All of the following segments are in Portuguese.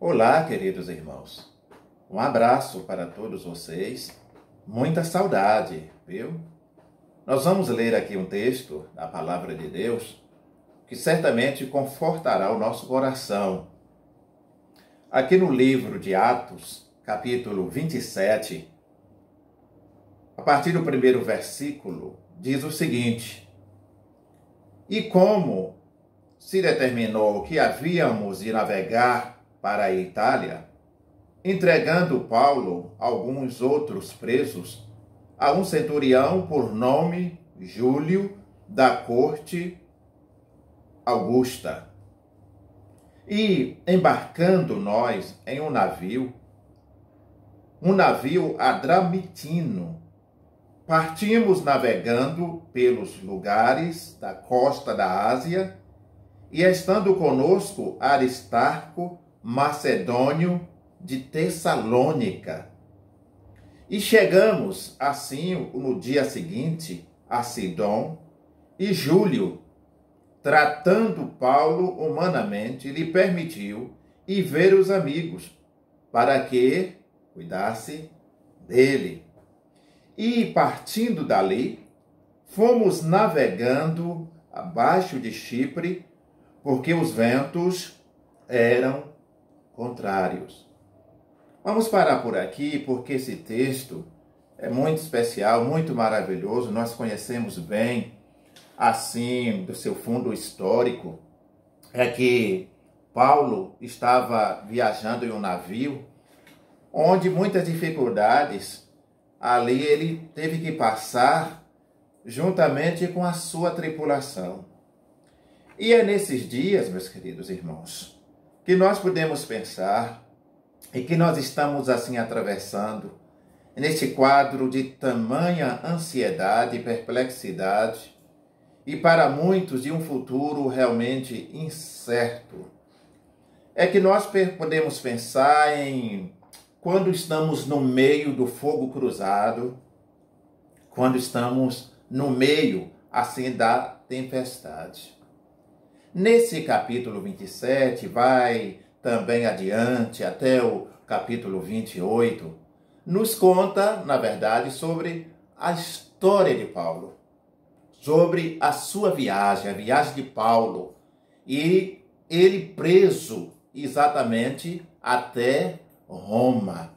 Olá, queridos irmãos. Um abraço para todos vocês. Muita saudade, viu? Nós vamos ler aqui um texto da Palavra de Deus que certamente confortará o nosso coração. Aqui no livro de Atos, capítulo 27, a partir do primeiro versículo, diz o seguinte: E como se determinou que havíamos de navegar para a Itália, entregando Paulo alguns outros presos a um centurião por nome Júlio, da corte Augusta. E embarcando nós em um navio adramitino, partimos navegando pelos lugares da costa da Ásia, e estando conosco Aristarco, macedônio de Tessalônica. E chegamos, assim, no dia seguinte, a Sidom, e Júlio, tratando Paulo humanamente, lhe permitiu ir ver os amigos, para que cuidasse dele. E, partindo dali, fomos navegando abaixo de Chipre, porque os ventos eram contrários. Vamos parar por aqui, porque esse texto é muito especial, muito maravilhoso. Nós conhecemos bem, assim, do seu fundo histórico. É que Paulo estava viajando em um navio, onde muitas dificuldades ali ele teve que passar juntamente com a sua tripulação. E é nesses dias, meus queridos irmãos, que nós podemos pensar e que nós estamos assim atravessando neste quadro de tamanha ansiedade e perplexidade e para muitos de um futuro realmente incerto. É que nós podemos pensar em quando estamos no meio do fogo cruzado, quando estamos no meio assim da tempestade. Nesse capítulo 27, vai também adiante, até o capítulo 28, nos conta, na verdade, sobre a história de Paulo, sobre a sua viagem, a viagem de Paulo, e ele preso exatamente até Roma.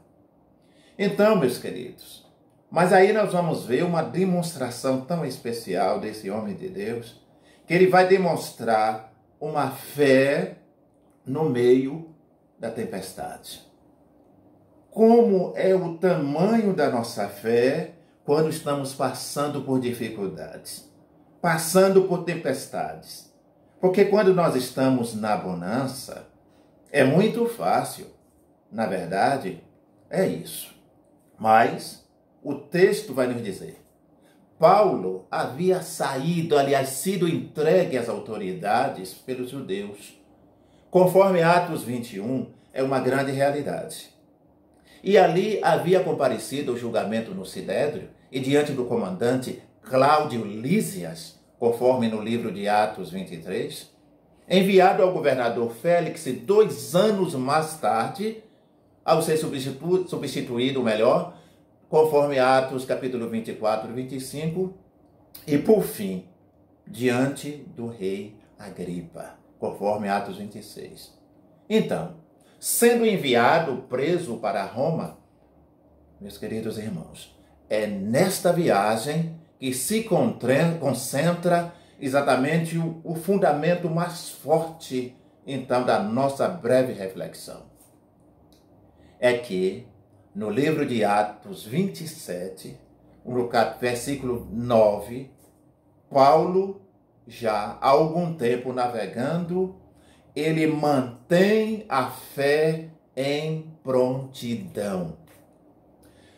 Então, meus queridos, mas aí nós vamos ver uma demonstração tão especial desse homem de Deus, que ele vai demonstrar uma fé no meio da tempestade. Como é o tamanho da nossa fé quando estamos passando por dificuldades, passando por tempestades. Porque quando nós estamos na bonança, é muito fácil. Na verdade, é isso. Mas o texto vai nos dizer: Paulo havia saído, aliás, sido entregue às autoridades pelos judeus. Conforme Atos 21, é uma grande realidade. E ali havia comparecido ao julgamento no Sinédrio e diante do comandante Cláudio Lísias, conforme no livro de Atos 23, enviado ao governador Félix 2 anos mais tarde, ao ser substituído, conforme Atos capítulo 24 e 25, e por fim, diante do rei Agripa, conforme Atos 26. Então, sendo enviado preso para Roma, meus queridos irmãos, é nesta viagem que se concentra exatamente o fundamento mais forte, então, da nossa breve reflexão. É que no livro de Atos 27, no versículo 9, Paulo, já há algum tempo navegando, ele mantém a fé em prontidão.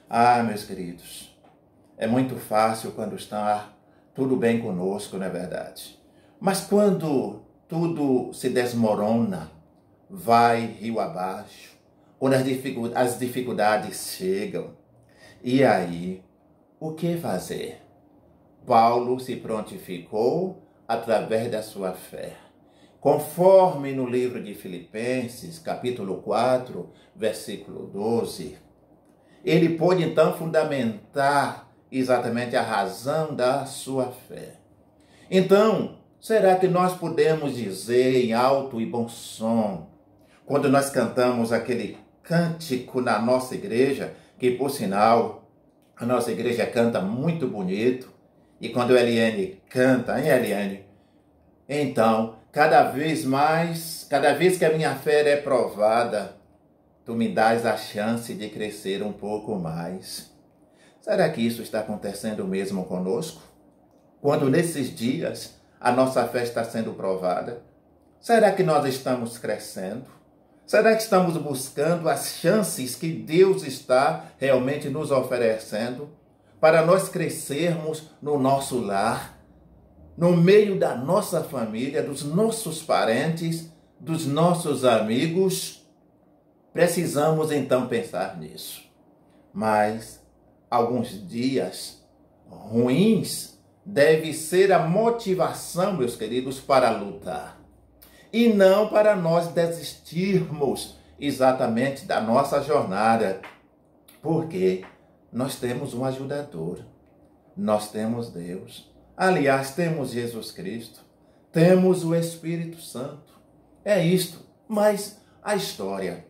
Ah, meus queridos, é muito fácil quando está tudo bem conosco, não é verdade? Mas quando tudo se desmorona, vai rio abaixo, quando as dificuldades chegam, e aí, o que fazer? Paulo se prontificou através da sua fé. Conforme no livro de Filipenses, capítulo 4, versículo 12, ele pôde então fundamentar exatamente a razão da sua fé. Então, será que nós podemos dizer em alto e bom som, quando nós cantamos aquele cântico na nossa igreja, que por sinal, a nossa igreja canta muito bonito, e quando a Eliane canta, hein, Eliane? Então, cada vez que a minha fé é provada, tu me dás a chance de crescer um pouco mais. Será que isso está acontecendo mesmo conosco? Quando nesses dias a nossa fé está sendo provada, será que nós estamos crescendo? Será que estamos buscando as chances que Deus está realmente nos oferecendo para nós crescermos no nosso lar, no meio da nossa família, dos nossos parentes, dos nossos amigos? Precisamos então pensar nisso. Mas alguns dias ruins deve ser a motivação, meus queridos, para lutar. E não para nós desistirmos exatamente da nossa jornada. Porque nós temos um ajudador. Nós temos Deus. Aliás, temos Jesus Cristo. Temos o Espírito Santo. É isto. Mas a história,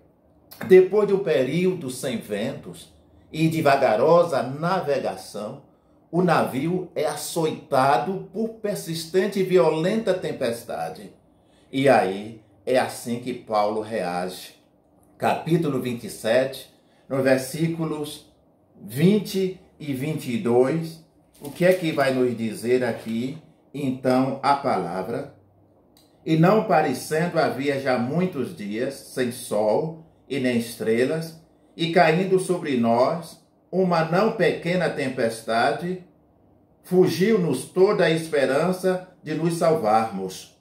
depois de um período sem ventos e de vagarosa navegação, o navio é açoitado por persistente e violenta tempestade. E aí é assim que Paulo reage. Capítulo 27, no versículos 20 e 22, o que é que vai nos dizer aqui, então, a palavra? E não parecendo havia já muitos dias, sem sol e nem estrelas, e caindo sobre nós uma não pequena tempestade, fugiu-nos toda a esperança de nos salvarmos.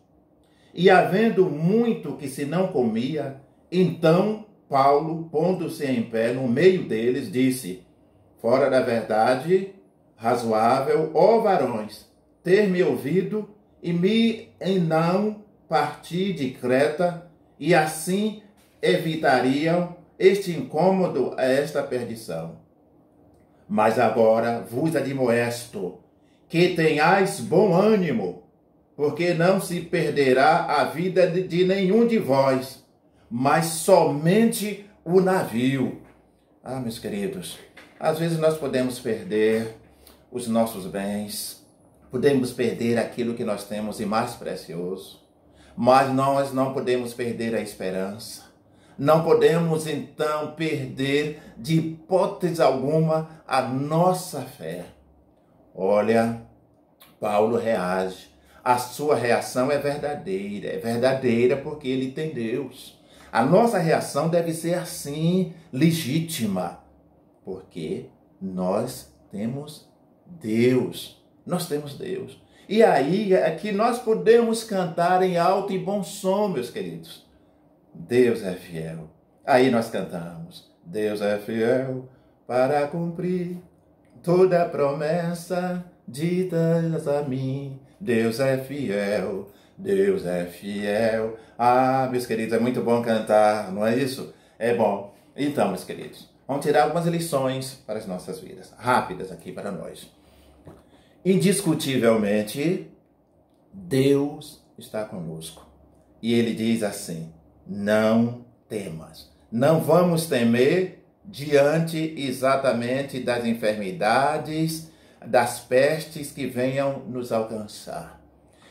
E havendo muito que se não comia, então Paulo, pondo-se em pé no meio deles, disse: fora da verdade, razoável, ó varões, ter-me ouvido e me em não partir de Creta, e assim evitariam este incômodo a esta perdição. Mas agora vos admoesto, que tenhais bom ânimo, porque não se perderá a vida de nenhum de vós, mas somente o navio. Ah, meus queridos, às vezes nós podemos perder os nossos bens, podemos perder aquilo que nós temos de mais precioso, mas nós não podemos perder a esperança. Não podemos, então, perder de hipótese alguma a nossa fé. Olha, Paulo reage. A sua reação é verdadeira porque ele tem Deus. A nossa reação deve ser assim, legítima, porque nós temos Deus. Nós temos Deus. E aí é que nós podemos cantar em alto e bom som, meus queridos. Deus é fiel. Aí nós cantamos: Deus é fiel para cumprir toda a promessa ditas a mim. Deus é fiel, Deus é fiel. Ah, meus queridos, é muito bom cantar, não é isso? É bom. Então, meus queridos, vamos tirar algumas lições para as nossas vidas, rápidas aqui para nós. Indiscutivelmente, Deus está conosco. E ele diz assim: não temas. Não vamos temer diante exatamente das enfermidades, das pestes que venham nos alcançar.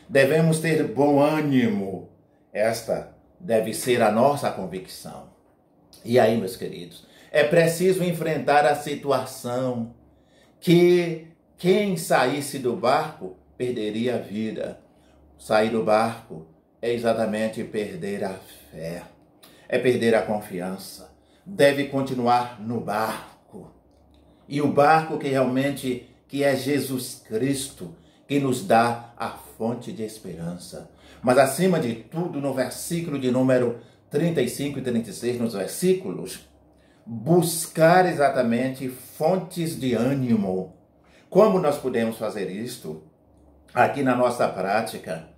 Devemos ter bom ânimo. Esta deve ser a nossa convicção. E aí, meus queridos, é preciso enfrentar a situação que quem saísse do barco perderia a vida. Sair do barco é exatamente perder a fé, é perder a confiança. Deve continuar no barco. E o barco que é Jesus Cristo, que nos dá a fonte de esperança. Mas acima de tudo, no versículo de número 35 e 36, nos versículos, buscar exatamente fontes de ânimo. Como nós podemos fazer isto? Aqui na nossa prática,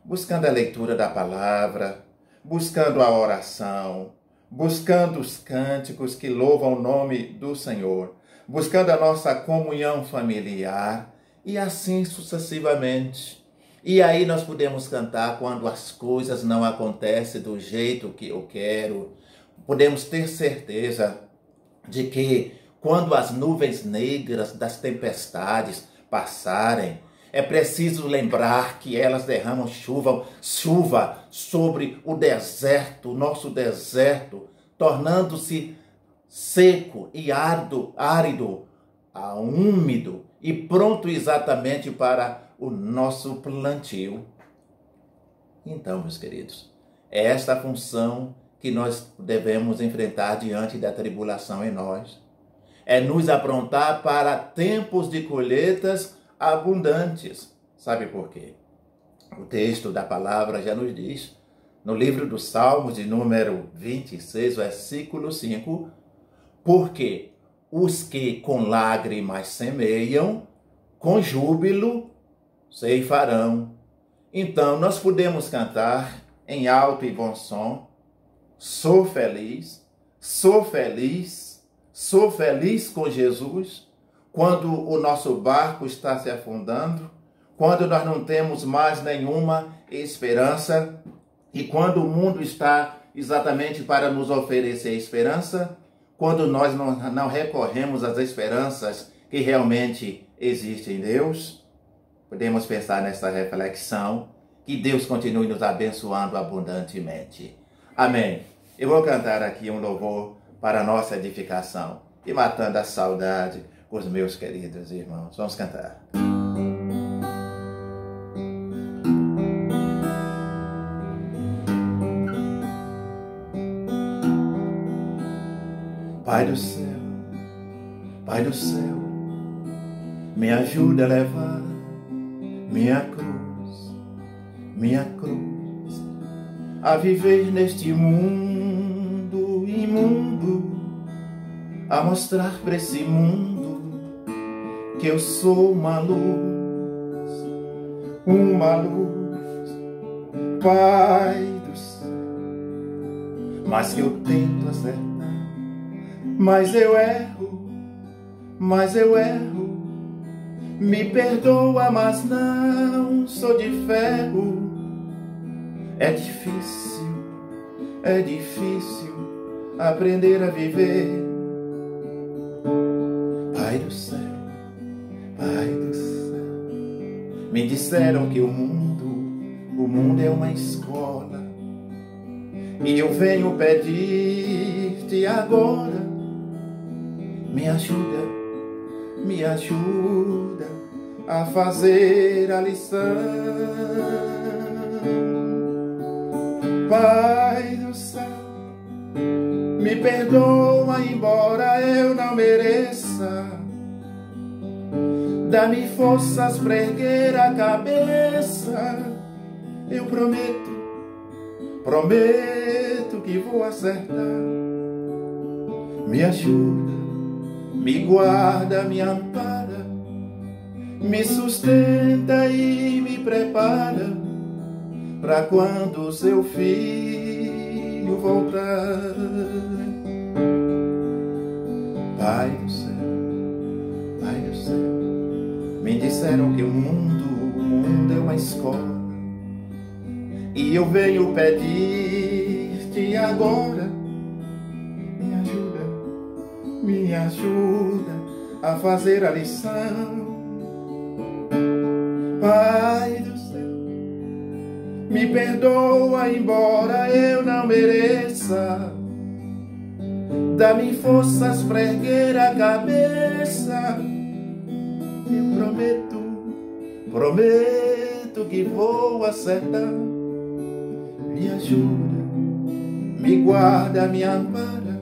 buscando a leitura da palavra, buscando a oração, buscando os cânticos que louvam o nome do Senhor, buscando a nossa comunhão familiar e assim sucessivamente. E aí nós podemos cantar quando as coisas não acontecem do jeito que eu quero. Podemos ter certeza de que quando as nuvens negras das tempestades passarem, é preciso lembrar que elas derramam chuva sobre o deserto, nosso deserto, tornando-se seco e árido, úmido e pronto exatamente para o nosso plantio. Então, meus queridos, é esta a função que nós devemos enfrentar diante da tribulação em nós. É nos aprontar para tempos de colheitas abundantes. Sabe por quê? O texto da palavra já nos diz, no livro dos Salmos, de número 26, versículo 5, porque os que com lágrimas semeiam, com júbilo ceifarão. Então, nós podemos cantar em alto e bom som, sou feliz, sou feliz, sou feliz com Jesus, quando o nosso barco está se afundando, quando nós não temos mais nenhuma esperança e quando o mundo está exatamente para nos oferecer esperança, quando nós não recorremos às esperanças que realmente existem em Deus. Podemos pensar nessa reflexão. Que Deus continue nos abençoando abundantemente. Amém. Eu vou cantar aqui um louvor para a nossa edificação e matando a saudade com os meus queridos irmãos. Vamos cantar. Pai do céu, me ajuda a levar minha cruz, a viver neste mundo imundo, a mostrar para esse mundo que eu sou uma luz, Pai do céu. Mas que eu tento acertar, mas eu erro, me perdoa, mas não sou de ferro. É difícil aprender a viver. Pai do céu, me disseram que o mundo é uma escola, e eu venho pedir-te agora, me ajuda a fazer a lição. Pai do céu, me perdoa, embora eu não mereça. Dá-me forças pra erguer a cabeça. Eu prometo que vou acertar. Me ajuda, me guarda, me ampara, me sustenta e me prepara para quando o seu filho voltar. Pai do céu, me disseram que o mundo é uma escola, e eu venho pedir-te agora, me ajuda a fazer a lição. Pai do céu, me perdoa, embora eu não mereça. Dá-me forças pra erguer a cabeça. Eu prometo que vou acertar. Me ajuda, me guarda, me ampara,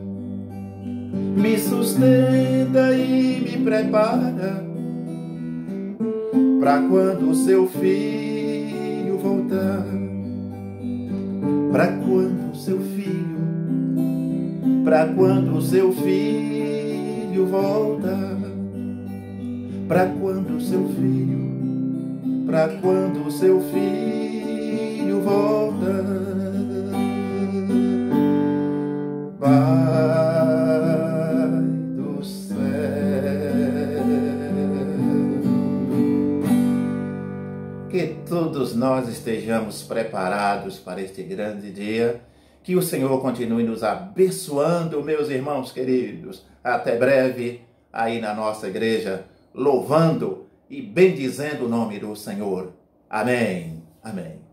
me sustenta e me prepara para quando o seu filho voltar. Para quando o seu filho voltar. Para quando o seu filho Filho volta, Pai do céu. Que todos nós estejamos preparados para este grande dia. Que o Senhor continue nos abençoando, meus irmãos queridos. Até breve, aí na nossa igreja, louvando e bendizendo o nome do Senhor. Amém. Amém.